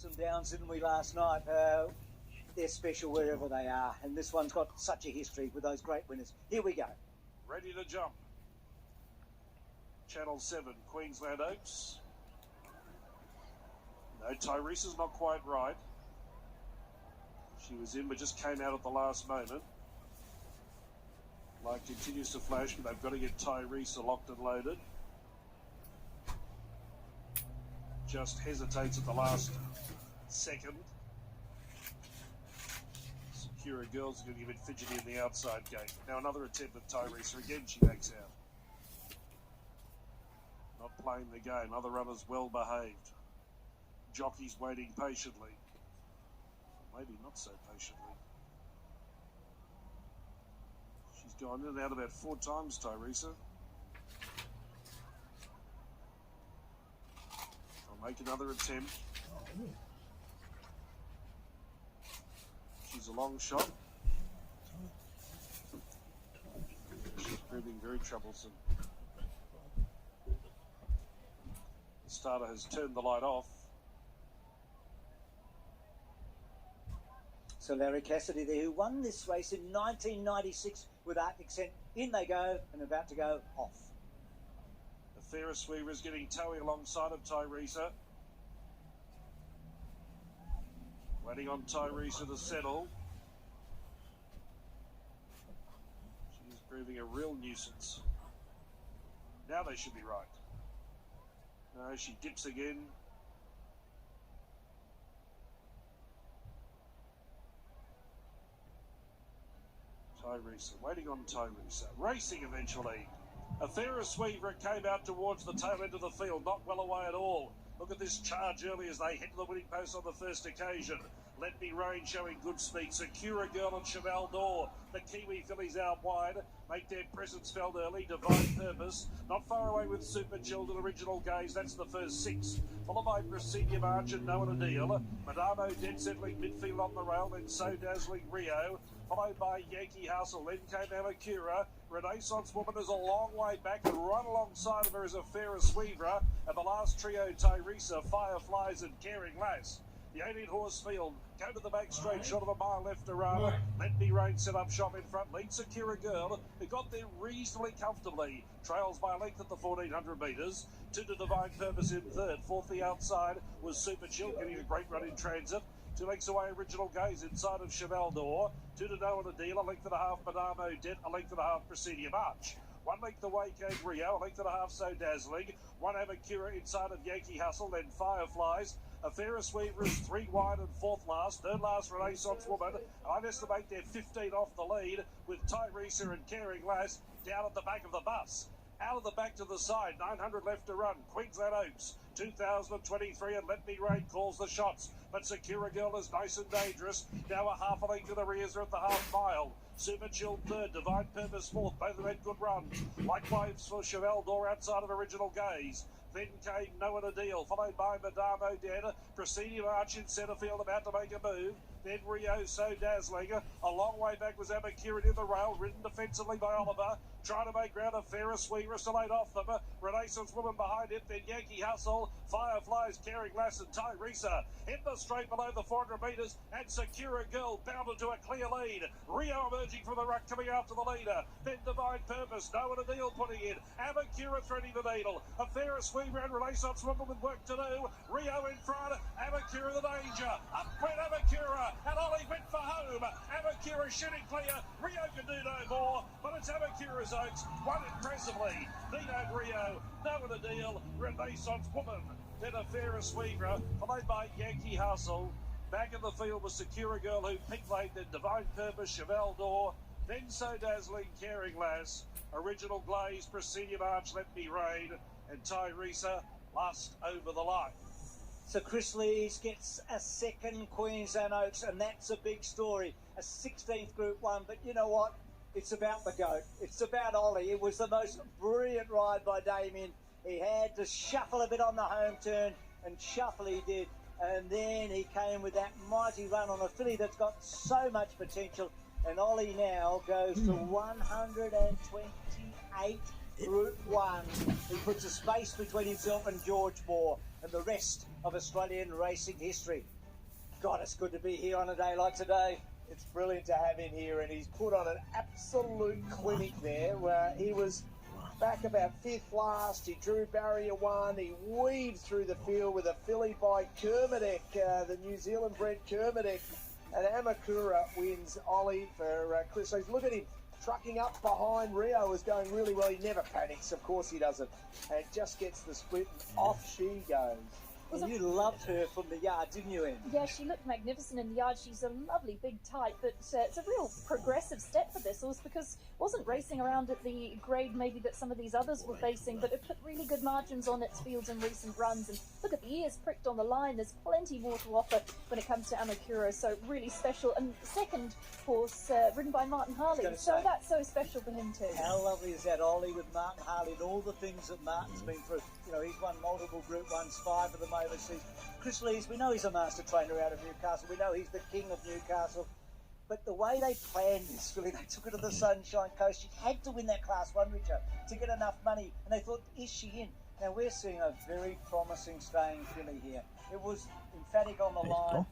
ups and downs, didn't we, last night? They're special wherever they are, and this one's got such a history with those great winners. Here we go. Ready to jump. Channel 7, Queensland Oaks. No, Tyresa's not quite right. She was in but just came out at the last moment. Light continues to flash, but they've got to get Tyresa locked and loaded. Just hesitates at the last second. Secura Girls are going to get a bit fidgety in the outside gate. Now another attempt at Tyresa. Again, she backs out. Not playing the game. Other runners well behaved. Jockeys waiting patiently. Maybe not so patiently. She's gone in and out about 4 times, Tyresa. I'll make another attempt. She's a long shot. She's proving very troublesome. The starter has turned the light off. So Larry Cassidy there, who won this race in 1996 with Arctic Scent. In they go and about to go off. The Ferris Weaver is getting towing alongside of Tyresa. Waiting on Tyresa to settle. She's proving a real nuisance. Now they should be right. No, she dips again. Tyresa, waiting on Tyresa. Racing eventually. A Ferris Weaver came out towards the tail end of the field, not well away at all. Look at this charge early as they hit the winning post on the first occasion. Let Me Rain showing good speed. Secura Girl and Cheval d'Or. The Kiwi fillies out wide. Make their presence felt early. Divine Purpose. Not far away with Super Chilled and Original Gaze. That's the first 6. Followed by Presidio March and No One a Deal. Madamo Dead settling midfield on the rail. Then So Dazzling Rio. Followed by Yankee Hustle. Then came Amakura. Renaissance Woman is a long way back, and right alongside of her is a Ferris Weaver. And the last trio, Tyresa, Fireflies and Caring Lass. The 18-horse field, go to the back straight, shot of a mile left to run. Let Me Rain set up shop in front, leads Secura Girl, who got there reasonably comfortably. Trails by a length at the 1,400 metres. 2 to Divine Purpose in third. Fourth, the outside, was Super Chill, getting a great run in transit. 2 lengths away, Original Gaze inside of Cheval d'Or. 2 to No One a Deal, a length and a half, Madamo Debt, a length and a half, Presidio March. 1 length away came Rio, a length and a half, So Dazzling. 1 Amakura inside of Yankee Hustle, then Fireflies. A Ferris Weaver is 3 wide and 4th last. 3rd last, Renaissance Woman. I'd estimate they're 15 off the lead, with Tyresa and Caring Lass down at the back of the bus. Out of the back to the side, 900 left to run. Queensland Oaks, 2023, and Let Me Rain calls the shots. But Secura Girl is nice and dangerous. Now a half a length to the rears are at the half mile. Super Chill third, Divine Purpose fourth. Both of them had good runs. Likewise for Cheval d'Or outside of Original Gaze. Then came No One a Deal, followed by Madamo Dead. Presidio March in centre field, about to make a move. Then Rio, So Dazzling. A long way back was Amakura near the rail, ridden defensively by Oliver. Trying to make ground of Ferris Weaver, still 8 off them. Renaissance Woman behind it, then Yankee Hustle. Fireflies, Caring Lass and Tyresa. In the straight below the 400 metres, and Secura Girl bounded to a clear lead. Rio emerging from the ruck, coming after the leader. Then Divine Purpose, No One a Deal putting in. Amakura threading the needle. A Ferris Weaver and Renaissance Woman with work to do. Rio in front, Amakura the danger. Up went Amakura, and Ollie went for home. Amakura shooting clear. Rio can do no more, but it's Amakura's Oaks. Won impressively. Nino Rio, No One a Deal, Renaissance Woman. Then a Ferris Weaver, followed by Yankee Hustle. Back in the field was Secura Girl, who picked late, then Divine Purpose, Cheval d'Or, then So Dazzling, Caring Lass, Original Glaze, Presidio March, Let Me Rain, and Tyresa last over the line. So Chris Lees gets a second Queensland Oaks, and that's a big story. A 16th Group 1, but you know what? It's about the GOAT. It's about Ollie. It was the most brilliant ride by Damien. He had to shuffle a bit on the home turn, and shuffle he did. And then he came with that mighty run on a filly that's got so much potential. And Ollie now goes to 128 Group 1. He puts a space between himself and George Moore. and the rest of Australian racing history. God, it's good to be here on a day like today. It's brilliant to have him here, and he's put on an absolute clinic there where he was back about fifth last. He drew barrier one. He weaved through the field with a filly by Kermadec, the New Zealand bred Kermadec. And Amakura wins Ollie for Chris. So look at him trucking up behind. Rio is going really well. He never panics. Of course he doesn't. And just gets the split, and off she goes. And you loved her from the yard, didn't you, Em? Yeah, she looked magnificent in the yard. She's a lovely big type, but it's a real progressive step for this horse because it wasn't racing around at the grade maybe that some of these others were facing, but it put really good margins on its fields in recent runs. And look at the ears pricked on the line. There's plenty more to offer when it comes to Amakura, so really special. And the second horse, ridden by Martin Harley, so that's so special for him too. How lovely is that, Ollie, with Martin Harley and all the things that Martin's been through. You know, he's won multiple Group 1s, 5 of them overseas. Chris Lees, we know he's a master trainer out of Newcastle. We know he's the king of Newcastle. But the way they planned this, really, they took her to the Sunshine Coast. She had to win that Class 1, Richard, to get enough money. And they thought, is she in? Now, we're seeing a very promising staying filly here. It was emphatic on the line.